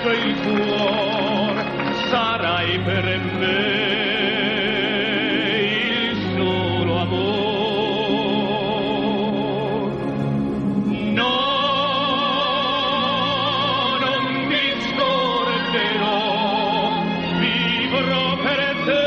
questo il cuor, sarai per me il solo amor. No, non mi scorderò, vivrò per te.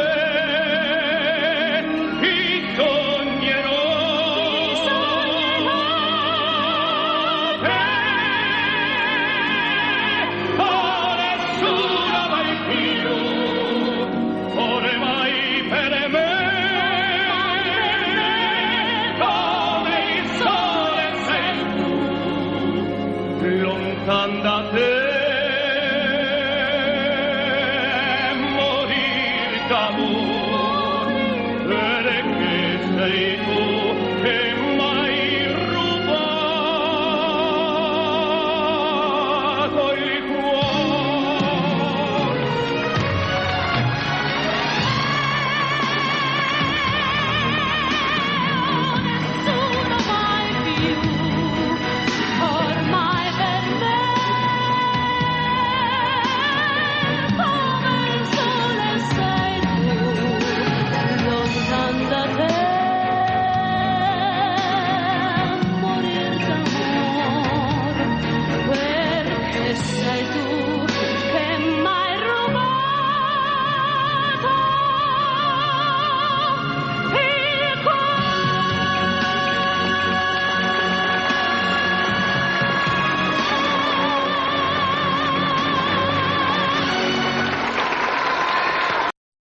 Lontan da te, morir d'amor, perché sei tu che m'hai rubato il cuore. Nessuno mai più, ormai per me. Sei tu